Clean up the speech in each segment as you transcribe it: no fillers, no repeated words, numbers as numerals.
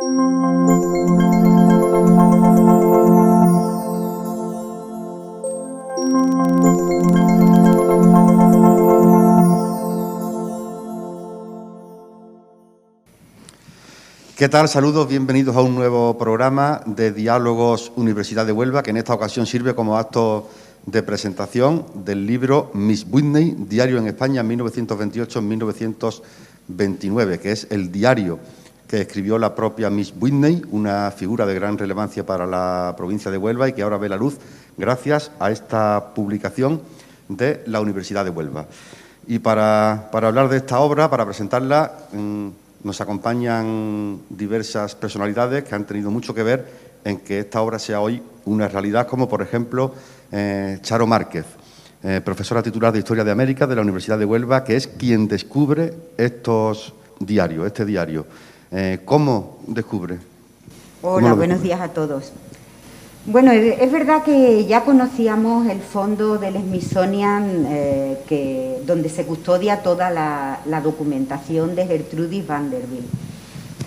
¿Qué tal? Saludos, bienvenidos a un nuevo programa de Diálogos Universidad de Huelva, que en esta ocasión sirve como acto de presentación del libro Miss Whitney, Diario en España 1928-1929, que es el diario que escribió la propia Miss Whitney, una figura de gran relevancia para la provincia de Huelva y que ahora ve la luz gracias a esta publicación de la Universidad de Huelva. Y para hablar de esta obra, para presentarla, nos acompañan diversas personalidades que han tenido mucho que ver en que esta obra sea hoy una realidad, como por ejemplo Charo Márquez, profesora titular de Historia de América de la Universidad de Huelva, que es quien descubre estos diarios, este diario. ¿Cómo descubre? Hola, buenos días a todos. Bueno, es verdad que ya conocíamos el fondo del Smithsonian, donde se custodia toda la documentación de Gertrudis Vanderbilt,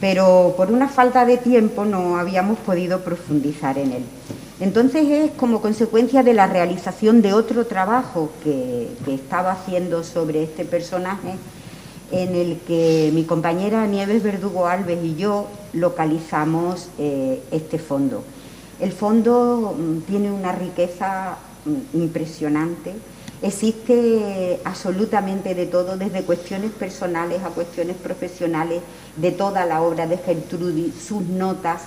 pero por una falta de tiempo no habíamos podido profundizar en él. Entonces es como consecuencia de la realización de otro trabajo que estaba haciendo sobre este personaje, en el que mi compañera Nieves Verdugo Alves y yo localizamos este fondo. El fondo tiene una riqueza impresionante, existe absolutamente de todo, desde cuestiones personales a cuestiones profesionales, de toda la obra de Gertrudis, sus notas,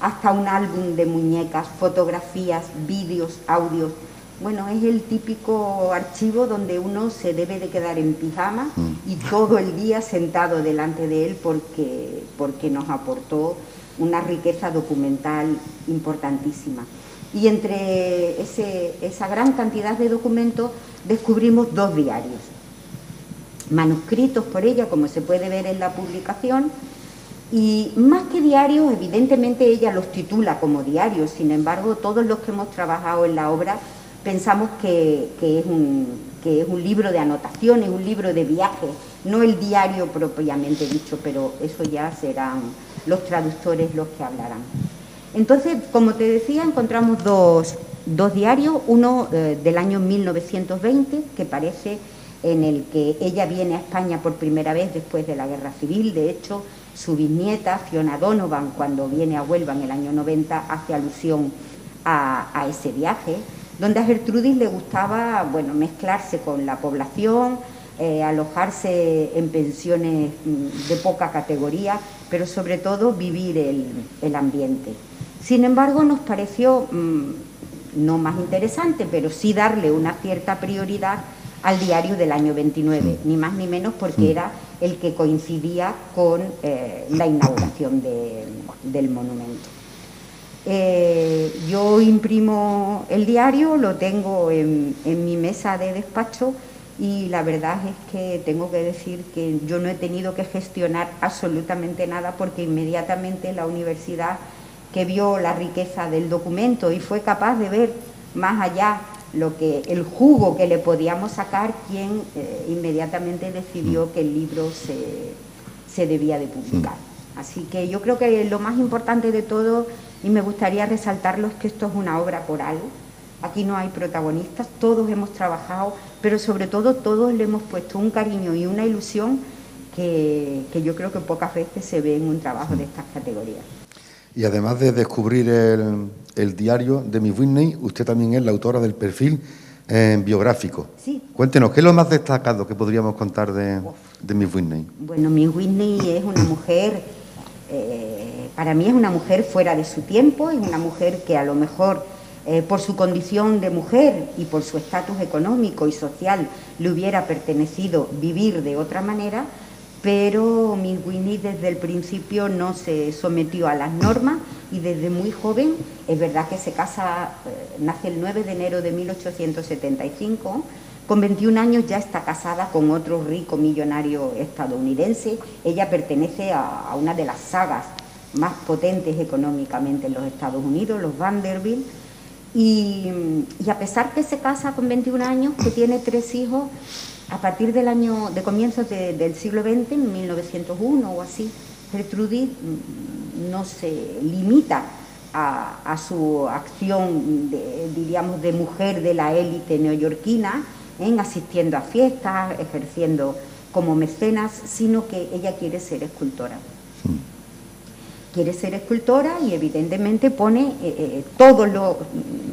hasta un álbum de muñecas, fotografías, vídeos, audios. Bueno, es el típico archivo donde uno se debe de quedar en pijama y todo el día sentado delante de él porque nos aportó una riqueza documental importantísima. Y entre esa gran cantidad de documentos descubrimos dos diarios, manuscritos por ella, como se puede ver en la publicación, y más que diarios, evidentemente ella los titula como diarios, sin embargo, todos los que hemos trabajado en la obra pensamos que es un libro de anotaciones, un libro de viajes, no el diario propiamente dicho, pero eso ya serán los traductores los que hablarán. Entonces, como te decía, encontramos dos diarios, uno del año 1920, que parece en el que ella viene a España por primera vez después de la Guerra Civil. De hecho, su bisnieta, Fiona Donovan, cuando viene a Huelva en el año 90, hace alusión a ese viaje, donde a Gertrudis le gustaba, bueno, mezclarse con la población, alojarse en pensiones de poca categoría, pero sobre todo vivir el ambiente. Sin embargo, nos pareció no más interesante, pero sí darle una cierta prioridad al diario del año 29, ni más ni menos porque era el que coincidía con la inauguración del monumento. Yo imprimo el diario, lo tengo en mi mesa de despacho, y la verdad es que tengo que decir que yo no he tenido que gestionar absolutamente nada, porque inmediatamente la universidad, que vio la riqueza del documento y fue capaz de ver más allá el jugo que le podíamos sacar, quien inmediatamente decidió que el libro se debía de publicar. Así que yo creo que lo más importante de todo, y me gustaría resaltarlo, es que esto es una obra coral. Aquí no hay protagonistas, todos hemos trabajado, pero sobre todo todos le hemos puesto un cariño y una ilusión que yo creo que pocas veces se ve en un trabajo de estas categorías. Y además de descubrir el diario de Miss Whitney, usted también es la autora del perfil biográfico. Sí. Cuéntenos, ¿qué es lo más destacado que podríamos contar de Miss Whitney? Bueno, Miss Whitney es una mujer, para mí es una mujer fuera de su tiempo, es una mujer que a lo mejor por su condición de mujer y por su estatus económico y social le hubiera pertenecido vivir de otra manera, pero Miss Whitney desde el principio no se sometió a las normas y desde muy joven, es verdad que se casa, nace el 9 de enero de 1875, con 21 años ya está casada con otro rico millonario estadounidense. Ella pertenece a una de las sagas más potentes económicamente en los Estados Unidos, los Vanderbilt, y a pesar que se casa con 21 años, que tiene 3 hijos, a partir de comienzos del siglo XX, en 1901 o así, Gertrudis no se limita a su acción, diríamos, de mujer de la élite neoyorquina, asistiendo a fiestas, ejerciendo como mecenas, sino que ella quiere ser escultora. Quiere ser escultora y evidentemente pone todos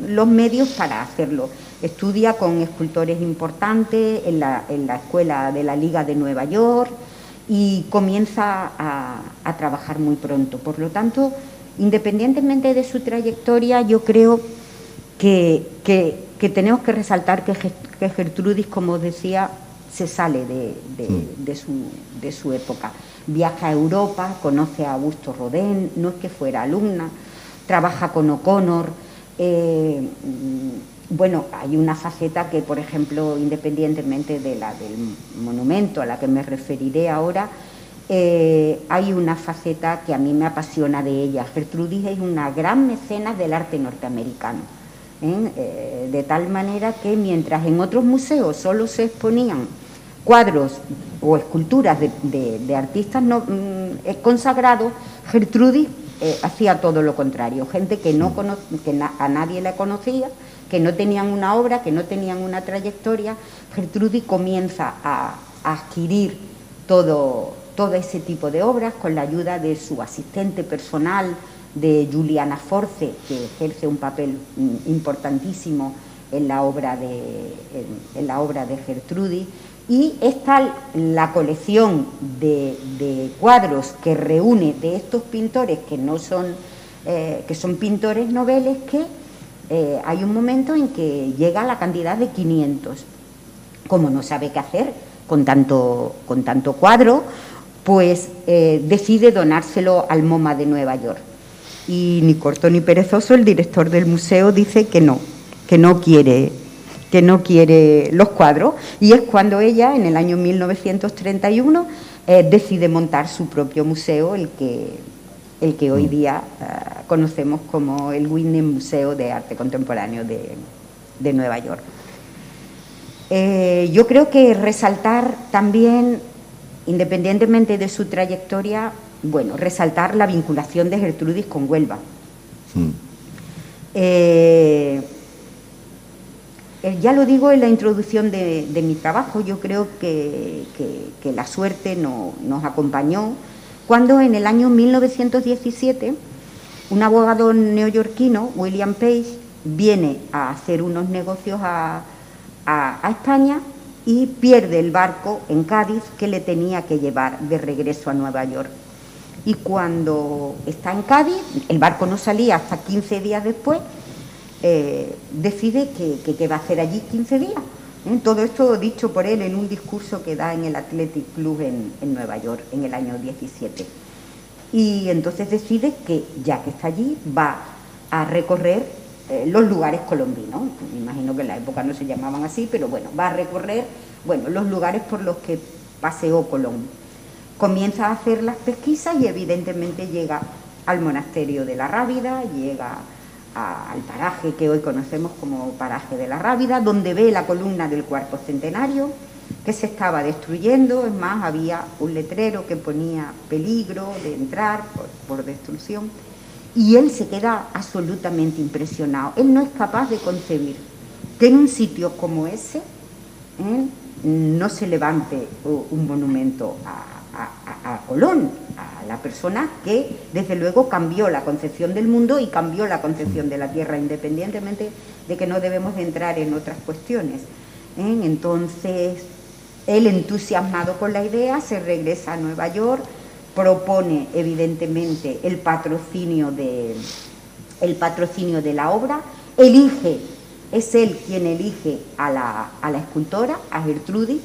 los medios para hacerlo. Estudia con escultores importantes en la escuela de la Liga de Nueva York y comienza a trabajar muy pronto. Por lo tanto, independientemente de su trayectoria, yo creo que tenemos que resaltar que Gertrudis, como decía, se sale de su época. Viaja a Europa, conoce a Augusto Rodin, no es que fuera alumna, trabaja con O'Connor. Bueno, hay una faceta que, por ejemplo, independientemente de la del monumento a la que me referiré ahora, hay una faceta que a mí me apasiona de ella. Gertrudis es una gran mecenas del arte norteamericano, de tal manera que mientras en otros museos solo se exponían cuadros o esculturas de artistas consagrados, Gertrudis hacía todo lo contrario. Gente que a nadie la conocía, que no tenían una obra, que no tenían una trayectoria. Gertrudis comienza a adquirir todo ese tipo de obras con la ayuda de su asistente personal, de Juliana Force, que ejerce un papel importantísimo en la obra de Gertrudis. Y está la colección de cuadros que reúne de estos pintores que son pintores noveles, que hay un momento en que llega a la cantidad de 500. Como no sabe qué hacer con tanto cuadro, pues decide donárselo al MoMA de Nueva York. Y ni corto ni perezoso, el director del museo dice que no quiere los cuadros, y es cuando ella, en el año 1931, decide montar su propio museo, el que hoy día conocemos como el Whitney Museo de Arte Contemporáneo de Nueva York. Yo creo que resaltar también, independientemente de su trayectoria, bueno, resaltar la vinculación de Gertrudis con Huelva. Ya lo digo en la introducción de mi trabajo. Yo creo que la suerte nos acompañó cuando en el año 1917 un abogado neoyorquino, William Page, viene a hacer unos negocios a España y pierde el barco en Cádiz que le tenía que llevar de regreso a Nueva York. Y cuando está en Cádiz, el barco no salía hasta 15 días después, decide que va a hacer allí 15 días. Todo esto dicho por él en un discurso que da en el Athletic Club en Nueva York en el año 17. Y entonces decide que, ya que está allí, va a recorrer los lugares colombinos. Me imagino que en la época no se llamaban así, pero bueno, va a recorrer los lugares por los que paseó Colón. Comienza a hacer las pesquisas y evidentemente llega al monasterio de la Rábida, llega al paraje que hoy conocemos como paraje de la Rábida, donde ve la columna del cuarto centenario que se estaba destruyendo. Es más, había un letrero que ponía peligro de entrar por destrucción, y él se queda absolutamente impresionado. Él no es capaz de concebir que en un sitio como ese no se levante un monumento a Colón, a la persona que desde luego cambió la concepción del mundo y cambió la concepción de la tierra, independientemente de que no debemos de entrar en otras cuestiones. Entonces, él, entusiasmado con la idea, se regresa a Nueva York, propone evidentemente el patrocinio de la obra, es él quien elige a la escultora, a Gertrudis,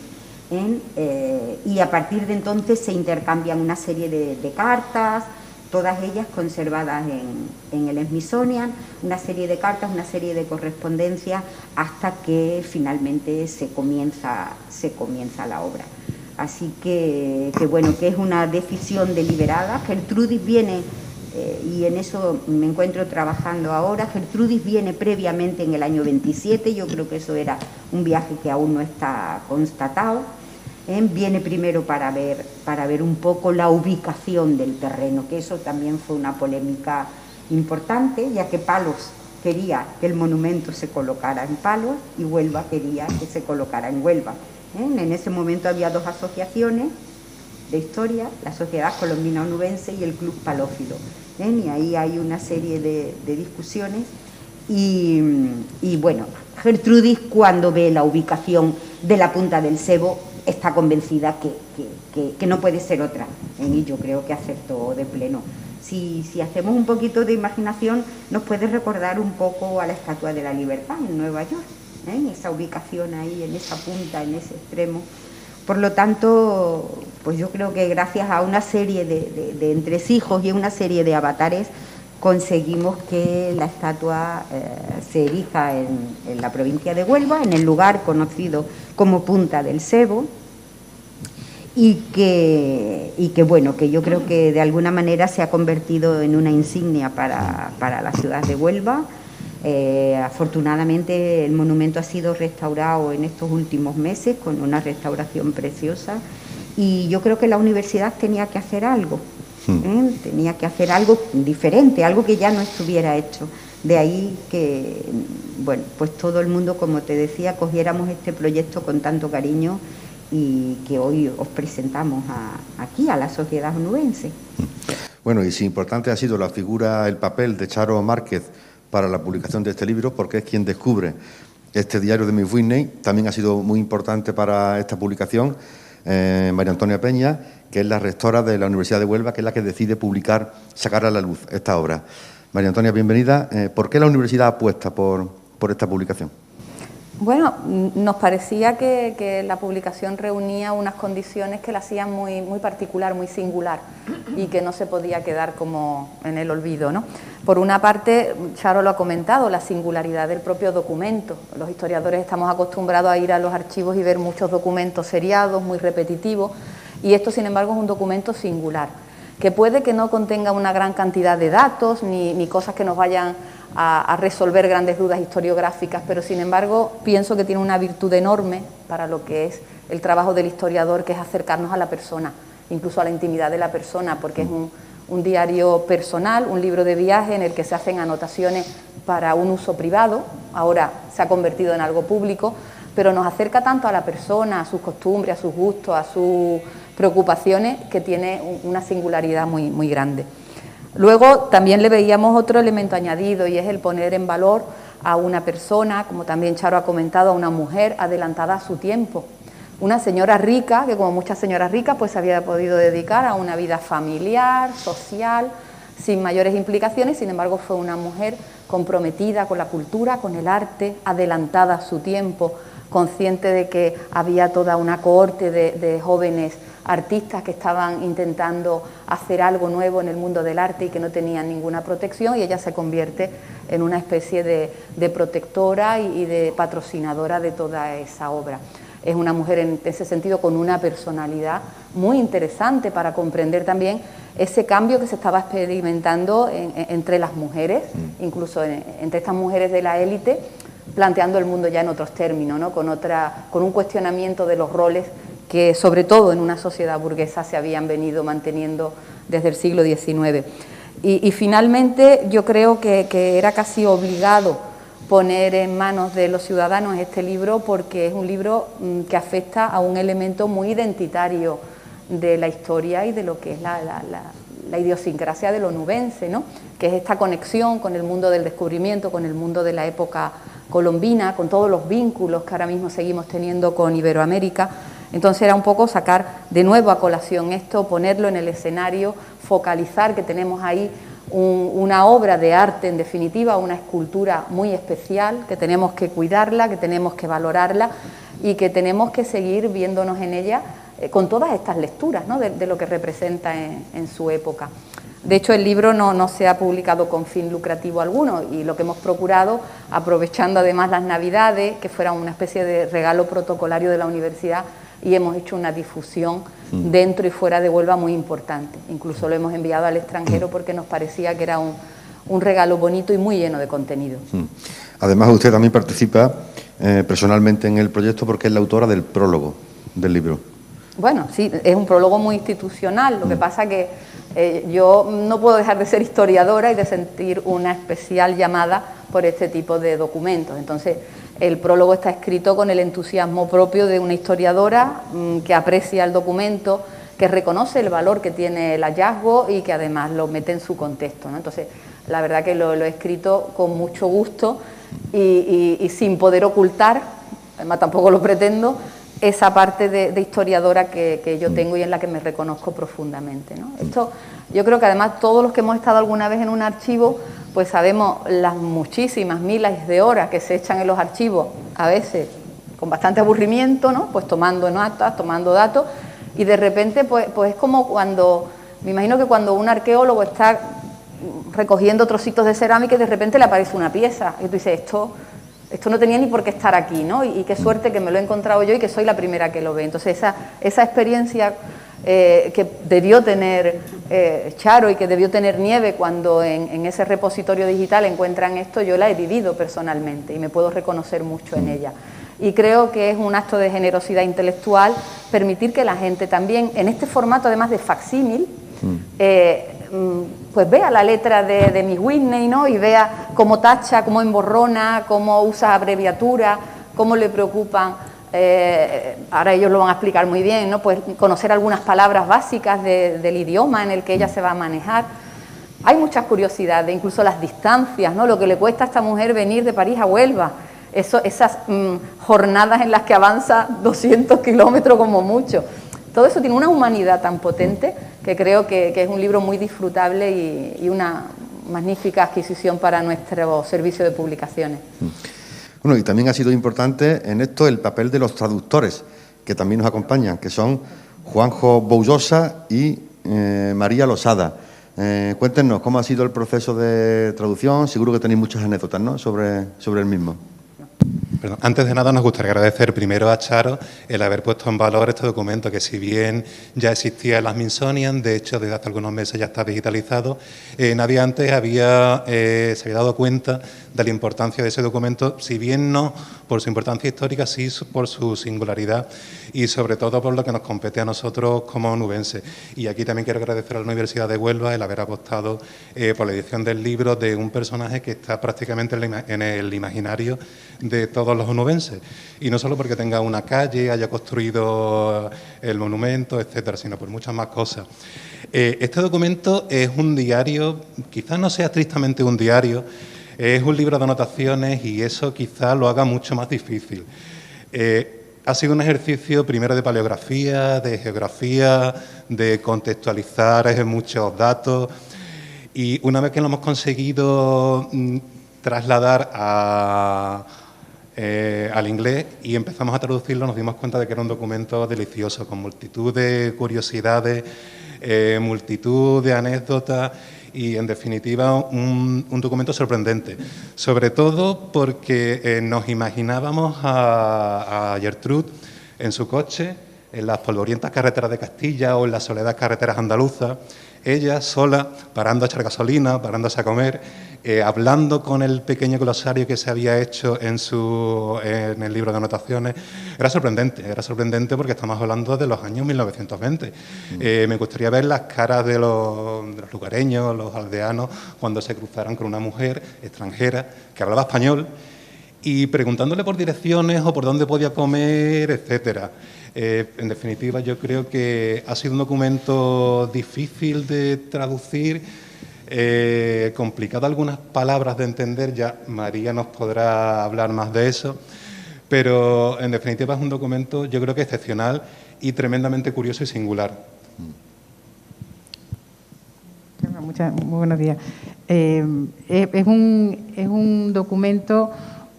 y a partir de entonces se intercambian una serie de cartas, todas ellas conservadas en el Smithsonian, una serie de cartas, una serie de correspondencias, hasta que finalmente se comienza la obra. Así que bueno, que es una decisión deliberada. Gertrudis viene, y en eso me encuentro trabajando ahora, Gertrudis viene previamente en el año 27, yo creo que eso era un viaje que aún no está constatado, Viene primero para ver un poco la ubicación del terreno, que eso también fue una polémica importante, ya que Palos quería que el monumento se colocara en Palos y Huelva quería que se colocara en Huelva. En ese momento había dos asociaciones de historia, la Sociedad Colombina Onubense y el Club Palófilo, y ahí hay una serie de discusiones y bueno, Gertrudis, cuando ve la ubicación de la Punta del Cebo, está convencida que no puede ser otra, y yo creo que acertó de pleno. Si hacemos un poquito de imaginación, nos puede recordar un poco a la Estatua de la Libertad en Nueva York, esa ubicación ahí, en esa punta, en ese extremo. Por lo tanto, pues yo creo que gracias a una serie de entresijos y una serie de avatares, conseguimos que la estatua se erija en la provincia de Huelva, en el lugar conocido como Punta del Cebo, y que bueno, que yo creo que de alguna manera se ha convertido en una insignia para la ciudad de Huelva. Afortunadamente el monumento ha sido restaurado en estos últimos meses con una restauración preciosa, y yo creo que la universidad tenía que hacer algo, tenía que hacer algo diferente, algo que ya no estuviera hecho. De ahí que, bueno, pues todo el mundo, como te decía, cogiéramos este proyecto con tanto cariño y que hoy os presentamos aquí a la sociedad onubense. Bueno, y si importante ha sido la figura, el papel de Charo Márquez para la publicación de este libro, porque es quien descubre este diario de Miss Whitney, también ha sido muy importante para esta publicación María Antonia Peña, que es la rectora de la Universidad de Huelva, que es la que decide publicar, sacar a la luz esta obra. María Antonia, bienvenida. ¿Por qué la universidad apuesta por esta publicación? Bueno, nos parecía que la publicación reunía unas condiciones que la hacían muy, muy particular, muy singular, y que no se podía quedar como en el olvido, ¿no? Por una parte, Charo lo ha comentado, la singularidad del propio documento. Los historiadores estamos acostumbrados a ir a los archivos y ver muchos documentos seriados, muy repetitivos, y esto, sin embargo, es un documento singular, que puede que no contenga una gran cantidad de datos ni cosas que nos vayan a resolver grandes dudas historiográficas, pero sin embargo pienso que tiene una virtud enorme para lo que es el trabajo del historiador, que es acercarnos a la persona, incluso a la intimidad de la persona, porque es un diario personal, un libro de viaje en el que se hacen anotaciones para un uso privado, ahora se ha convertido en algo público, pero nos acerca tanto a la persona, a sus costumbres, a sus gustos, a sus preocupaciones, que tiene una singularidad muy, muy grande. Luego también le veíamos otro elemento añadido, y es el poner en valor a una persona, como también Charo ha comentado, a una mujer adelantada a su tiempo. Una señora rica, que como muchas señoras ricas, pues se había podido dedicar a una vida familiar, social, sin mayores implicaciones. Sin embargo, fue una mujer comprometida con la cultura, con el arte, adelantada a su tiempo, consciente de que había toda una cohorte de jóvenes artistas que estaban intentando hacer algo nuevo en el mundo del arte y que no tenían ninguna protección, y ella se convierte en una especie de protectora y de patrocinadora de toda esa obra. Es una mujer en ese sentido con una personalidad muy interesante para comprender también ese cambio que se estaba experimentando entre las mujeres, incluso entre estas mujeres de la élite, planteando el mundo ya en otros términos, ¿no? Con un cuestionamiento de los roles que sobre todo en una sociedad burguesa se habían venido manteniendo desde el siglo XIX. Y finalmente yo creo que era casi obligado poner en manos de los ciudadanos este libro, porque es un libro que afecta a un elemento muy identitario de la historia y de lo que es la idiosincrasia del onubense, ¿no? Que es esta conexión con el mundo del descubrimiento, con el mundo de la época colombina, con todos los vínculos que ahora mismo seguimos teniendo con Iberoamérica. Entonces era un poco sacar de nuevo a colación esto, ponerlo en el escenario, focalizar que tenemos ahí una obra de arte, en definitiva, una escultura muy especial, que tenemos que cuidarla, que tenemos que valorarla y que tenemos que seguir viéndonos en ella con todas estas lecturas, ¿no? de lo que representa en su época. De hecho, el libro no se ha publicado con fin lucrativo alguno, y lo que hemos procurado, aprovechando además las Navidades, que fuera una especie de regalo protocolario de la universidad, y hemos hecho una difusión dentro y fuera de Huelva muy importante. Incluso lo hemos enviado al extranjero porque nos parecía que era un regalo bonito y muy lleno de contenido. Además, usted también participa personalmente en el proyecto porque es la autora del prólogo del libro. Bueno, sí, es un prólogo muy institucional, lo que pasa que yo no puedo dejar de ser historiadora y de sentir una especial llamada por este tipo de documentos. Entonces, el prólogo está escrito con el entusiasmo propio de una historiadora que aprecia el documento, que reconoce el valor que tiene el hallazgo y que además lo mete en su contexto, ¿no? Entonces, la verdad que lo he escrito con mucho gusto y sin poder ocultar, además tampoco lo pretendo, esa parte de historiadora que yo tengo y en la que me reconozco profundamente, ¿no? Esto, yo creo que además todos los que hemos estado alguna vez en un archivo, pues sabemos las muchísimas miles de horas que se echan en los archivos, a veces con bastante aburrimiento, ¿no? Pues tomando notas, tomando datos, y de repente pues es como cuando, me imagino que cuando un arqueólogo está recogiendo trocitos de cerámica y de repente le aparece una pieza, y tú dices, esto no tenía ni por qué estar aquí, ¿no? Y qué suerte que me lo he encontrado yo y que soy la primera que lo ve. Entonces esa experiencia que debió tener Charo y que debió tener Nieve cuando en ese repositorio digital encuentran esto, yo la he vivido personalmente y me puedo reconocer mucho en ella. Y creo que es un acto de generosidad intelectual permitir que la gente también, en este formato además de facsímil, pues vea la letra de Miss Whitney, ¿no? Y vea cómo tacha, cómo emborrona, cómo usa abreviaturas, cómo le preocupan, ahora ellos lo van a explicar muy bien, ¿no? Pues conocer algunas palabras básicas del idioma en el que ella se va a manejar. Hay muchas curiosidades, incluso las distancias, ¿no? Lo que le cuesta a esta mujer venir de París a Huelva, esas jornadas en las que avanza 200 kilómetros como mucho. Todo eso tiene una humanidad tan potente que creo que es un libro muy disfrutable y una magnífica adquisición para nuestro servicio de publicaciones. Bueno, y también ha sido importante en esto el papel de los traductores, que también nos acompañan, que son Juanjo Boullosa y María Losada. Cuéntenos cómo ha sido el proceso de traducción, seguro que tenéis muchas anécdotas, ¿no?, sobre el mismo. Perdón. Antes de nada, nos gustaría agradecer primero a Charo el haber puesto en valor este documento, que si bien ya existía en la Smithsonian, de hecho desde hace algunos meses ya está digitalizado, nadie antes se había dado cuenta de la importancia de ese documento, si bien no por su importancia histórica, sí por su singularidad y sobre todo por lo que nos compete a nosotros como onubenses. Y aquí también quiero agradecer a la Universidad de Huelva el haber apostado por la edición del libro de un personaje que está prácticamente en el imaginario de todos los onubenses, y no solo porque tenga una calle, haya construido el monumento, etcétera, sino por muchas más cosas. Este documento es un diario, quizás no sea estrictamente un diario, es un libro de anotaciones y eso quizás lo haga mucho más difícil. Ha sido un ejercicio primero de paleografía, de geografía, de contextualizar muchos datos, y una vez que lo hemos conseguido trasladar al inglés y empezamos a traducirlo, nos dimos cuenta de que era un documento delicioso, con multitud de curiosidades, multitud de anécdotas y, en definitiva, un documento sorprendente. Sobre todo porque nos imaginábamos a Gertrude en su coche, en las polvorientas carreteras de Castilla o en las soledadas carreteras andaluzas, ella sola, parando a echar gasolina, parándose a comer, hablando con el pequeño glosario que se había hecho en el libro de anotaciones. Era sorprendente porque estamos hablando de los años 1920. Me gustaría ver las caras de los lugareños, los aldeanos, cuando se cruzaran con una mujer extranjera que hablaba español y preguntándole por direcciones o por dónde podía comer, etcétera. En definitiva, yo creo que ha sido un documento difícil de traducir, complicado algunas palabras de entender, ya María nos podrá hablar más de eso, pero en definitiva es un documento, yo creo que excepcional y tremendamente curioso y singular. Muy buenos días. Es un documento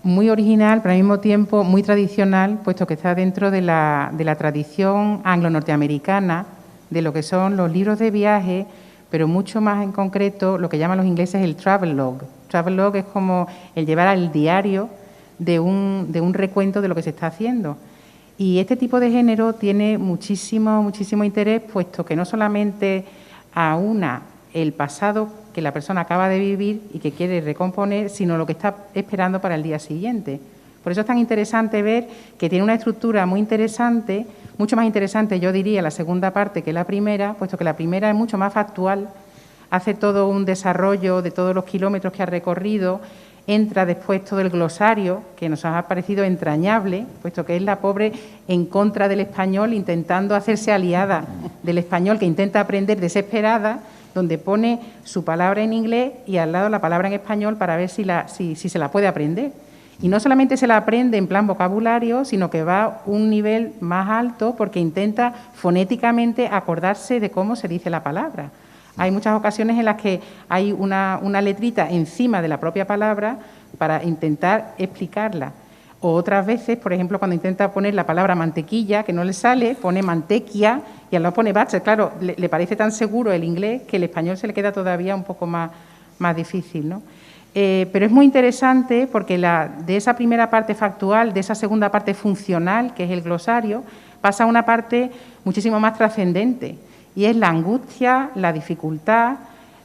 muy original, pero al mismo tiempo muy tradicional, puesto que está dentro de la tradición anglo-norteamericana, de lo que son los libros de viaje, pero mucho más en concreto lo que llaman los ingleses el travel log. Travel log es como el llevar al diario de un recuento de lo que se está haciendo. Y este tipo de género tiene muchísimo interés, puesto que no solamente aúna el pasado que la persona acaba de vivir y que quiere recomponer, sino lo que está esperando para el día siguiente. Por eso es tan interesante ver que tiene una estructura muy interesante, mucho más interesante, yo diría, la segunda parte que la primera, puesto que la primera es mucho más factual, hace todo un desarrollo de todos los kilómetros que ha recorrido, entra después todo el glosario, que nos ha parecido entrañable, puesto que es la pobre en contra del español, intentando hacerse aliada del español, que intenta aprender desesperada, donde pone su palabra en inglés y al lado la palabra en español para ver si se la puede aprender. Y no solamente se la aprende en plan vocabulario, sino que va a un nivel más alto porque intenta fonéticamente acordarse de cómo se dice la palabra. Hay muchas ocasiones en las que hay una letrita encima de la propia palabra para intentar explicarla. O otras veces, por ejemplo, cuando intenta poner la palabra mantequilla, que no le sale, pone mantequia y al lado pone butter. Claro, le parece tan seguro el inglés que el español se le queda todavía un poco más difícil, ¿no? Pero es muy interesante porque de esa primera parte factual, de esa segunda parte funcional, que es el glosario, pasa a una parte muchísimo más trascendente, y es la angustia, la dificultad,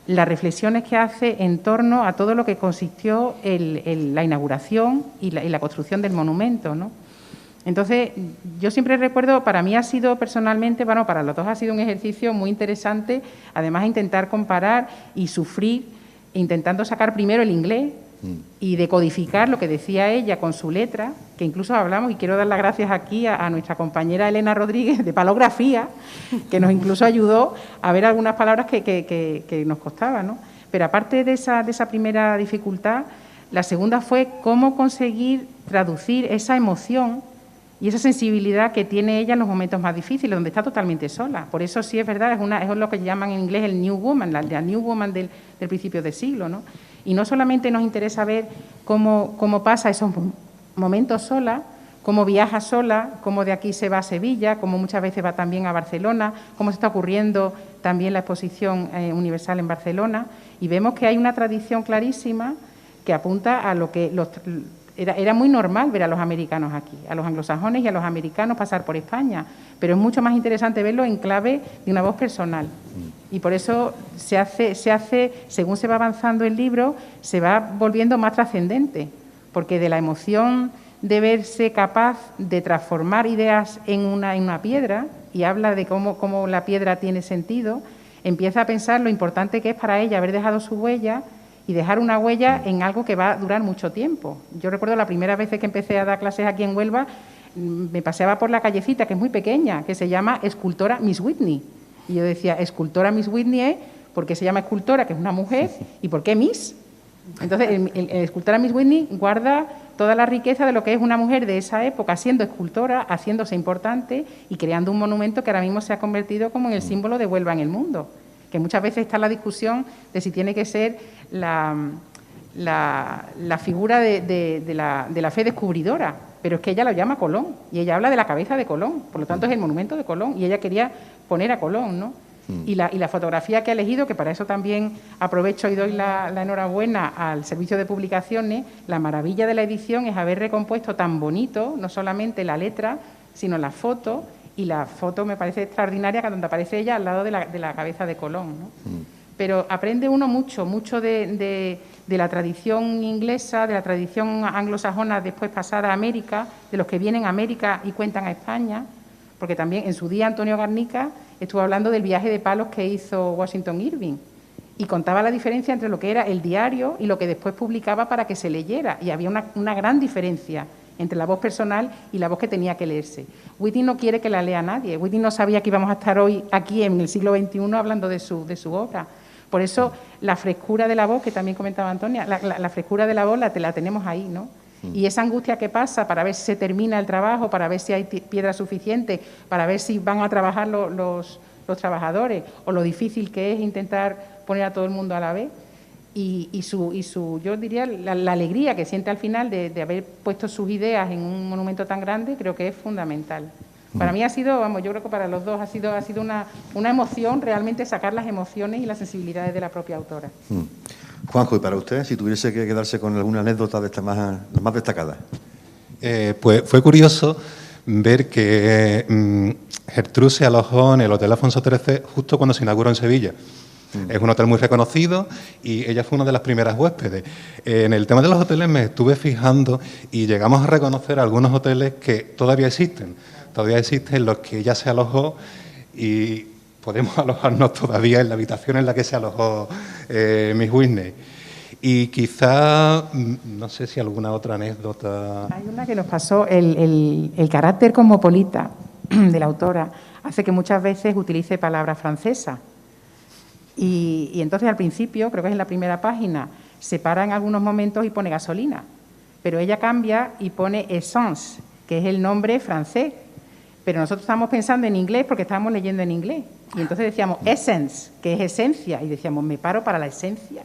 las reflexiones que hace en torno a todo lo que consistió la inauguración y la construcción del monumento, ¿no? Entonces, yo siempre recuerdo, para mí ha sido personalmente, bueno, para los dos ha sido un ejercicio muy interesante, además intentar comparar y sufrir, intentando sacar primero el inglés y decodificar lo que decía ella con su letra, que incluso hablamos, y quiero dar las gracias aquí a nuestra compañera Elena Rodríguez de Palografía, que nos incluso ayudó a ver algunas palabras que nos costaban, ¿no? Pero aparte de esa primera dificultad, la segunda fue cómo conseguir traducir esa emoción y esa sensibilidad que tiene ella en los momentos más difíciles, donde está totalmente sola. Por eso sí es verdad, es lo que llaman en inglés el New Woman, la New Woman del principio del siglo, ¿no? Y no solamente nos interesa ver cómo pasa esos momentos sola, cómo viaja sola, cómo de aquí se va a Sevilla, cómo muchas veces va también a Barcelona, cómo se está ocurriendo también la exposición universal en Barcelona, y vemos que hay una tradición clarísima que apunta a lo que era muy normal ver a los americanos aquí, a los anglosajones y a los americanos pasar por España, pero es mucho más interesante verlo en clave de una voz personal. Y por eso se hace, según se va avanzando el libro, se va volviendo más trascendente, porque de la emoción de verse capaz de transformar ideas en una piedra, y habla de cómo la piedra tiene sentido, empieza a pensar lo importante que es para ella haber dejado su huella y dejar una huella en algo que va a durar mucho tiempo. Yo recuerdo la primera vez que empecé a dar clases aquí en Huelva, me paseaba por la callecita, que es muy pequeña, que se llama Escultora Miss Whitney. Y yo decía, Escultora Miss Whitney es porque se llama escultora, que es una mujer, ¿y por qué Miss? Entonces, el Escultora Miss Whitney guarda toda la riqueza de lo que es una mujer de esa época, siendo escultora, haciéndose importante y creando un monumento que ahora mismo se ha convertido como en el símbolo de Huelva en el mundo. Que muchas veces está la discusión de si tiene que ser la figura de la fe descubridora, pero es que ella lo llama Colón, y ella habla de la cabeza de Colón, por lo tanto es el monumento de Colón, y ella quería poner a Colón, ¿no? Y la fotografía que ha elegido, que para eso también aprovecho y doy la enhorabuena al Servicio de Publicaciones, la maravilla de la edición es haber recompuesto tan bonito, no solamente la letra, sino la foto. Y la foto me parece extraordinaria, donde aparece ella al lado de la cabeza de Colón, ¿no? Pero aprende uno mucho de la tradición inglesa, de la tradición anglosajona después pasada a América, de los que vienen a América y cuentan a España, porque también en su día Antonio Garnica estuvo hablando del viaje de palos que hizo Washington Irving y contaba la diferencia entre lo que era el diario y lo que después publicaba para que se leyera, y había una gran diferencia entre la voz personal y la voz que tenía que leerse. Whitney no quiere que la lea nadie. Whitney no sabía que íbamos a estar hoy aquí en el siglo XXI hablando de su obra. Por eso la frescura de la voz, que también comentaba Antonia, la frescura de la voz la tenemos ahí, ¿no? Y esa angustia que pasa para ver si se termina el trabajo, para ver si hay piedra suficiente, para ver si van a trabajar los trabajadores, o lo difícil que es intentar poner a todo el mundo a la vez. Y yo diría, la alegría que siente al final de haber puesto sus ideas en un monumento tan grande, creo que es fundamental. Para mí ha sido, yo creo que para los dos ha sido una emoción, realmente sacar las emociones y las sensibilidades de la propia autora. Juanjo, ¿y para usted, si tuviese que quedarse con alguna anécdota de estas más destacadas? Pues fue curioso ver que Gertrude se alojó en el Hotel Alfonso XIII justo cuando se inauguró en Sevilla. Es un hotel muy reconocido y ella fue una de las primeras huéspedes. En el tema de los hoteles me estuve fijando y llegamos a reconocer algunos hoteles que todavía existen los que ella se alojó y podemos alojarnos todavía en la habitación en la que se alojó Miss Whitney. Y quizá, no sé si alguna otra anécdota. Hay una que nos pasó, el carácter cosmopolita de la autora hace que muchas veces utilice palabras francesas. Y entonces al principio, creo que es en la primera página, se para en algunos momentos y pone gasolina, pero ella cambia y pone essence, que es el nombre francés, pero nosotros estábamos pensando en inglés porque estábamos leyendo en inglés, y entonces decíamos essence, que es esencia, y decíamos, me paro para la esencia,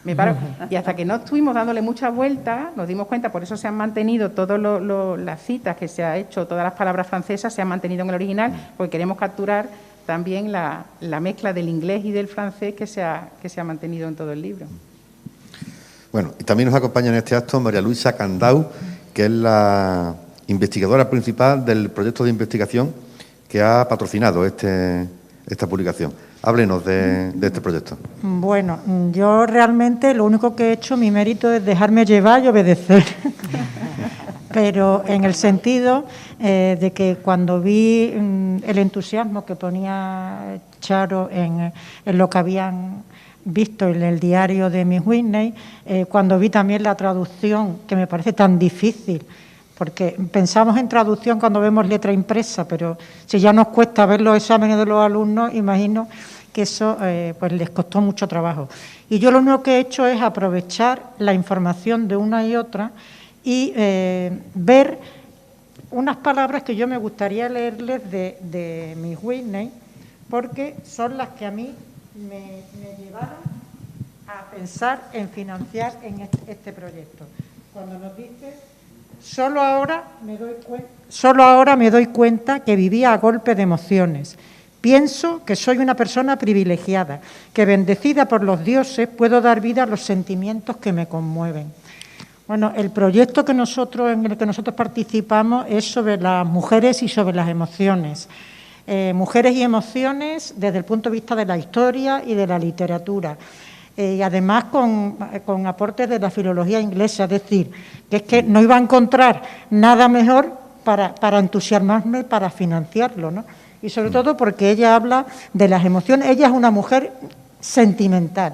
me paro. Y hasta que no estuvimos dándole muchas vueltas, nos dimos cuenta, por eso se han mantenido todas las citas que se ha hecho, todas las palabras francesas se han mantenido en el original, porque queremos capturar también la mezcla del inglés y del francés que se ha mantenido en todo el libro. Bueno, y también nos acompaña en este acto María Luisa Candau, que es la investigadora principal del proyecto de investigación que ha patrocinado esta publicación. Háblenos de este proyecto. Bueno, yo realmente lo único que he hecho, mi mérito es dejarme llevar y obedecer. Pero en el sentido de que cuando vi el entusiasmo que ponía Charo en lo que habían visto en el diario de Miss Whitney, cuando vi también la traducción, que me parece tan difícil, porque pensamos en traducción cuando vemos letra impresa, pero si ya nos cuesta ver los exámenes de los alumnos, imagino que eso pues les costó mucho trabajo. Y yo lo único que he hecho es aprovechar la información de una y otra y ver unas palabras que yo me gustaría leerles de Miss Whitney, porque son las que a mí me llevaron a pensar en financiar en este proyecto. Cuando nos dice, solo ahora me doy cuenta que vivía a golpe de emociones. Pienso que soy una persona privilegiada, que bendecida por los dioses puedo dar vida a los sentimientos que me conmueven. Bueno, el proyecto en el que nosotros participamos es sobre las mujeres y sobre las emociones. Mujeres y emociones desde el punto de vista de la historia y de la literatura. Y además con aportes de la filología inglesa, es decir, que es que no iba a encontrar nada mejor para entusiasmarme, para financiarlo, ¿no? Y sobre todo porque ella habla de las emociones. Ella es una mujer sentimental,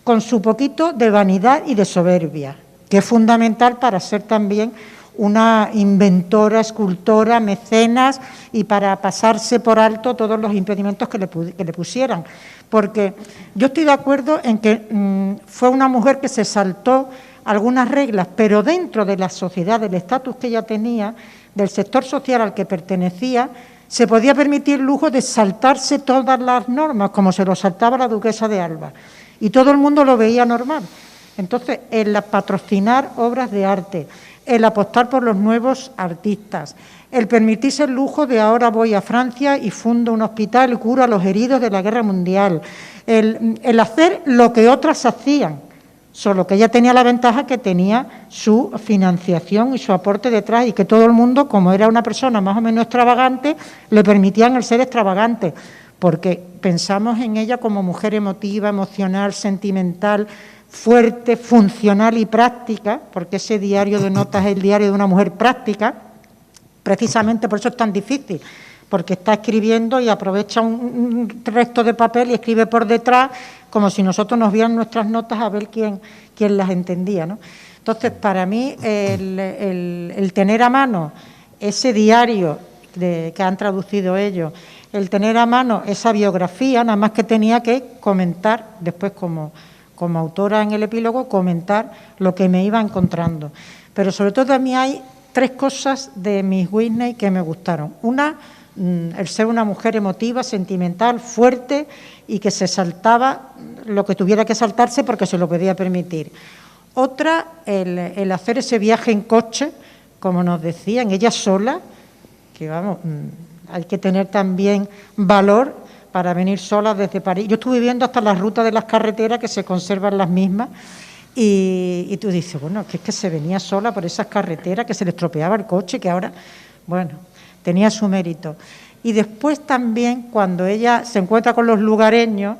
con su poquito de vanidad y de soberbia, que es fundamental para ser también una inventora, escultora, mecenas y para pasarse por alto todos los impedimentos que le pusieran. Porque yo estoy de acuerdo en que fue una mujer que se saltó algunas reglas, pero dentro de la sociedad, del estatus que ella tenía, del sector social al que pertenecía, se podía permitir el lujo de saltarse todas las normas, como se lo saltaba la duquesa de Alba. Y todo el mundo lo veía normal. Entonces, el patrocinar obras de arte, el apostar por los nuevos artistas, el permitirse el lujo de ahora voy a Francia y fundo un hospital y curo a los heridos de la Guerra Mundial, el hacer lo que otras hacían, solo que ella tenía la ventaja que tenía su financiación y su aporte detrás y que todo el mundo, como era una persona más o menos extravagante, le permitían el ser extravagante, porque pensamos en ella como mujer emotiva, emocional, sentimental, fuerte, funcional y práctica, porque ese diario de notas es el diario de una mujer práctica, precisamente por eso es tan difícil, porque está escribiendo y aprovecha un resto de papel y escribe por detrás como si nosotros nos vieran nuestras notas a ver quién las entendía, ¿no? Entonces, para mí, el tener a mano ese diario que han traducido ellos, el tener a mano esa biografía, nada más que tenía que comentar después como autora en el epílogo, comentar lo que me iba encontrando. Pero sobre todo a mí hay 3 cosas de Miss Whitney que me gustaron. Una, el ser una mujer emotiva, sentimental, fuerte y que se saltaba lo que tuviera que saltarse porque se lo podía permitir. Otra, el hacer ese viaje en coche, como nos decían, ella sola, que vamos, hay que tener también valor para venir sola desde París. Yo estuve viendo hasta las rutas de las carreteras que se conservan las mismas y tú dices, bueno, que es que se venía sola por esas carreteras, que se le estropeaba el coche, que ahora, bueno, tenía su mérito. Y después también, cuando ella se encuentra con los lugareños,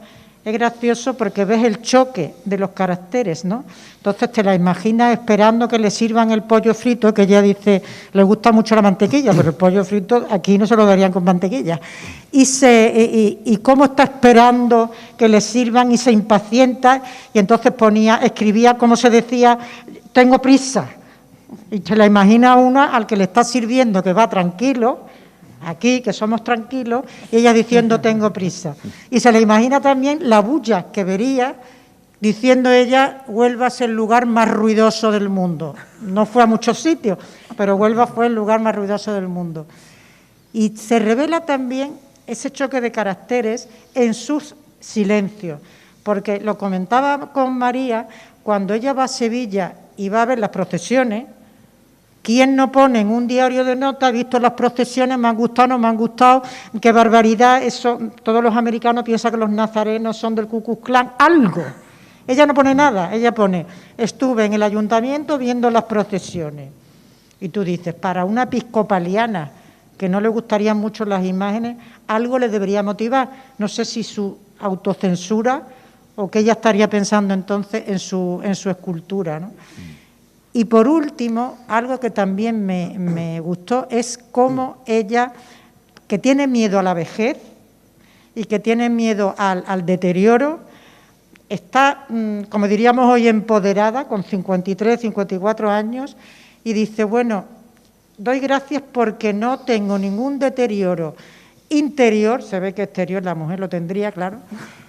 es gracioso porque ves el choque de los caracteres, ¿no? Entonces te la imaginas esperando que le sirvan el pollo frito, que ella dice, le gusta mucho la mantequilla, pero el pollo frito aquí no se lo darían con mantequilla. Y cómo está esperando que le sirvan y se impacienta, y entonces escribía como se decía, tengo prisa. Y se la imagina una al que le está sirviendo, que va tranquilo, aquí, que somos tranquilos, y ella diciendo tengo prisa. Y se le imagina también la bulla que vería diciendo ella, Huelva es el lugar más ruidoso del mundo. No fue a muchos sitios, pero Huelva fue el lugar más ruidoso del mundo. Y se revela también ese choque de caracteres en sus silencios, porque lo comentaba con María, cuando ella va a Sevilla y va a ver las procesiones, ¿quién no pone en un diario de notas, he visto las procesiones, me han gustado, no me han gustado, qué barbaridad, eso, todos los americanos piensan que los nazarenos son del Ku Klux Klan, algo? Ella no pone nada, ella pone, estuve en el ayuntamiento viendo las procesiones. Y tú dices, para una episcopaliana que no le gustarían mucho las imágenes, algo le debería motivar, no sé si su autocensura o que ella estaría pensando entonces en su escultura, ¿no? Y por último, algo que también me gustó es cómo ella, que tiene miedo a la vejez y que tiene miedo al deterioro, está, como diríamos hoy, empoderada, con 53, 54 años, y dice, bueno, doy gracias porque no tengo ningún deterioro interior, se ve que exterior la mujer lo tendría, claro,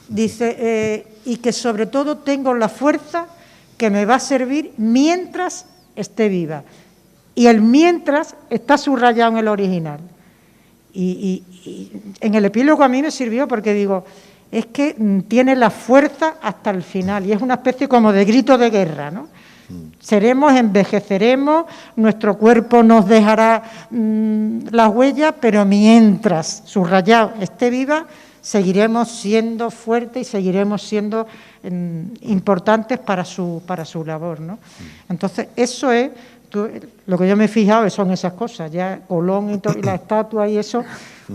dice, y que sobre todo tengo la fuerza que me va a servir mientras esté viva. Y el mientras está subrayado en el original. Y en el epílogo a mí me sirvió porque digo, es que tiene la fuerza hasta el final y es una especie como de grito de guerra, ¿no? Seremos, envejeceremos, nuestro cuerpo nos dejará las huellas, pero mientras, subrayado, esté viva, seguiremos siendo fuertes y seguiremos siendo importantes para su labor, ¿no? Entonces, eso es lo que yo me he fijado, son esas cosas, ya Colón y la estatua y eso,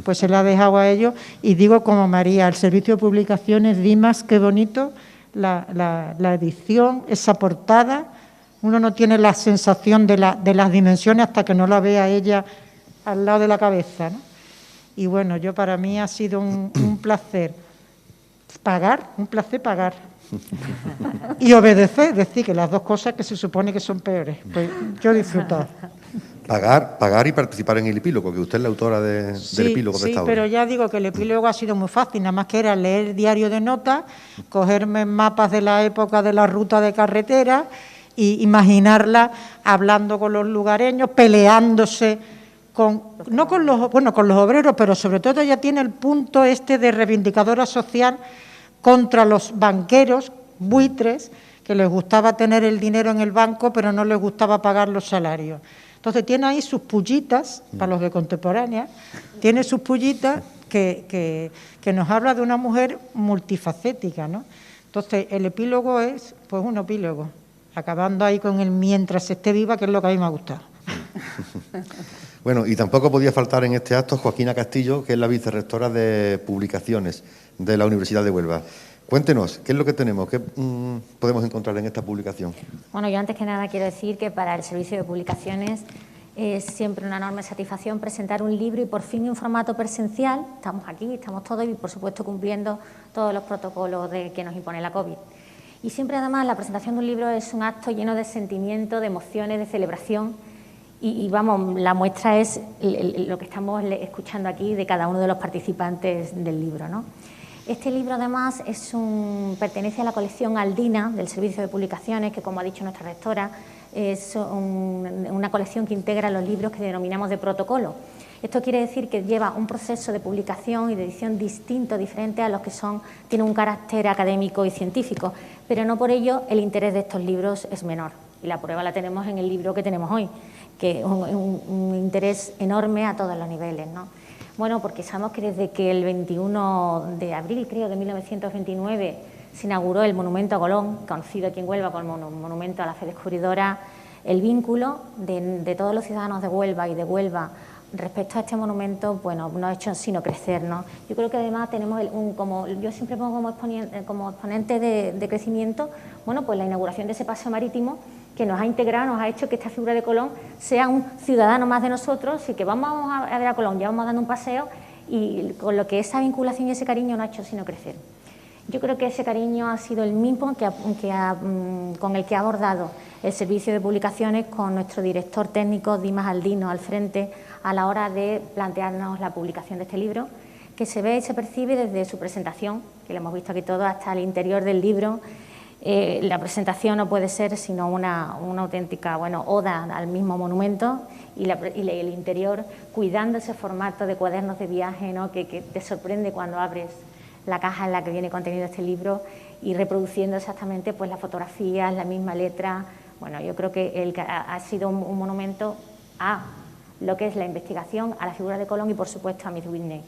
pues se la ha dejado a ellos, y digo como María, el servicio de publicaciones, Dimas, qué bonito, la edición, esa portada, uno no tiene la sensación de las dimensiones hasta que no la vea ella al lado de la cabeza, ¿no? Y bueno, para mí ha sido un placer pagar, y obedecer, es decir, que las dos cosas que se supone que son peores. Pues yo he disfrutado. Pagar y participar en el epílogo, que usted es la autora del epílogo de esta obra. Sí, pero ya digo que el epílogo ha sido muy fácil, nada más que era leer el diario de notas, cogerme mapas de la época de la ruta de carretera y imaginarla hablando con los lugareños, peleándose con los obreros, pero sobre todo ella tiene el punto de reivindicadora social contra los banqueros buitres, que les gustaba tener el dinero en el banco, pero no les gustaba pagar los salarios. Entonces tiene ahí sus pullitas, para los de contemporánea, tiene sus pullitas que nos habla de una mujer multifacética, ¿no? Entonces el epílogo es pues un epílogo, acabando ahí con el mientras esté viva, que es lo que a mí me ha gustado. Bueno, y tampoco podía faltar en este acto Joaquina Castillo, que es la vicerrectora de Publicaciones de la Universidad de Huelva. Cuéntenos, ¿qué es lo que tenemos? ¿Qué podemos encontrar en esta publicación? Bueno, yo antes que nada quiero decir que para el Servicio de Publicaciones es siempre una enorme satisfacción presentar un libro y por fin en formato presencial. Estamos aquí, estamos todos y por supuesto cumpliendo todos los protocolos que nos impone la COVID. Y siempre además la presentación de un libro es un acto lleno de sentimiento, de emociones, de celebración. Y vamos, la muestra es lo que estamos escuchando aquí de cada uno de los participantes del libro, ¿no? Este libro además pertenece a la colección Aldina del Servicio de Publicaciones, que como ha dicho nuestra rectora, es una colección que integra los libros que denominamos de protocolo. Esto quiere decir que lleva un proceso de publicación y de edición distinto, diferente a los que tiene un carácter académico y científico, pero no por ello el interés de estos libros es menor. Y la prueba la tenemos en el libro que tenemos hoy, que es un interés enorme a todos los niveles, ¿no? Bueno, porque sabemos que desde que el 21 de abril, creo, de 1929, se inauguró el Monumento a Colón, conocido aquí en Huelva como Monumento a la Fe Descubridora, el vínculo de todos los ciudadanos de Huelva y de Huelva respecto a este monumento, bueno, no ha hecho sino crecer, ¿no? Yo creo que además tenemos, como yo siempre pongo como exponente de crecimiento, bueno, pues la inauguración de ese paseo marítimo que nos ha integrado, nos ha hecho que esta figura de Colón sea un ciudadano más de nosotros y que vamos a ver a Colón, ya vamos dando un paseo y con lo que esa vinculación y ese cariño no ha hecho sino crecer. Yo creo que ese cariño ha sido el mismo con el que ha abordado el Servicio de Publicaciones con nuestro director técnico, Dimas Aldino, al frente a la hora de plantearnos la publicación de este libro, que se ve y se percibe desde su presentación, que lo hemos visto aquí todo, hasta el interior del libro. La presentación no puede ser sino una auténtica oda al mismo monumento y el interior cuidando ese formato de cuadernos de viaje, ¿no? que te sorprende cuando abres la caja en la que viene contenido este libro y reproduciendo exactamente pues las fotografías, la misma letra. Bueno, yo creo que ha sido un monumento a lo que es la investigación, a la figura de Colón y por supuesto a Miss Whitney.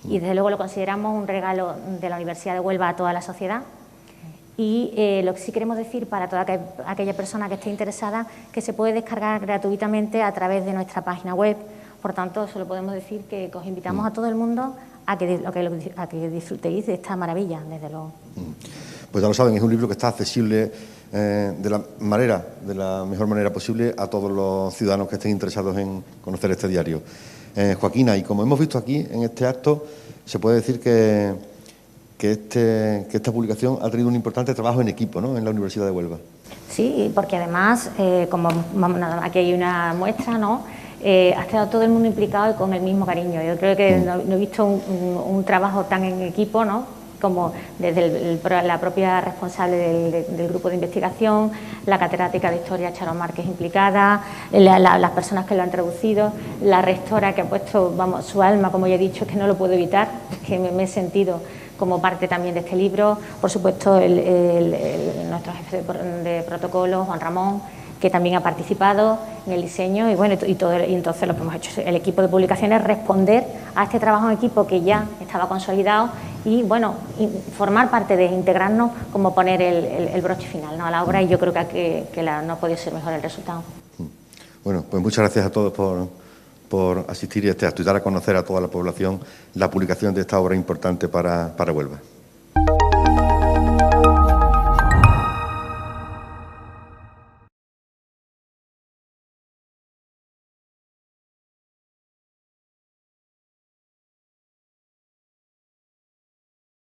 Y desde luego lo consideramos un regalo de la Universidad de Huelva a toda la sociedad. Y lo que sí queremos decir para toda aquella persona que esté interesada, que se puede descargar gratuitamente a través de nuestra página web. Por tanto, solo podemos decir que os invitamos a todo el mundo a que disfrutéis de esta maravilla, desde luego. Pues ya lo saben, es un libro que está accesible de la mejor manera posible a todos los ciudadanos que estén interesados en conocer este diario. Joaquina, y como hemos visto aquí en este acto, se puede decir que esta publicación ha tenido un importante trabajo en equipo, ¿no?, en la Universidad de Huelva. Sí, porque además, aquí hay una muestra, ¿no?, ha estado todo el mundo implicado y con el mismo cariño. Yo creo que no he visto un trabajo tan en equipo, ¿no?, como desde la propia responsable del grupo de investigación, la catedrática de Historia Charo Márquez implicada, las personas que lo han traducido, la rectora que ha puesto su alma, como ya he dicho, es que no lo puedo evitar, es que me he sentido como parte también de este libro, por supuesto nuestro jefe de protocolo, Juan Ramón, que también ha participado en el diseño y bueno, y entonces lo que hemos hecho el equipo de publicaciones es responder a este trabajo en equipo que ya estaba consolidado y bueno, formar parte de integrarnos como poner el broche final, ¿no?, a la obra, y yo creo que no ha podido ser mejor el resultado. Bueno, pues muchas gracias a todos por asistir a este acto y dar a conocer a toda la población la publicación de esta obra importante para Huelva.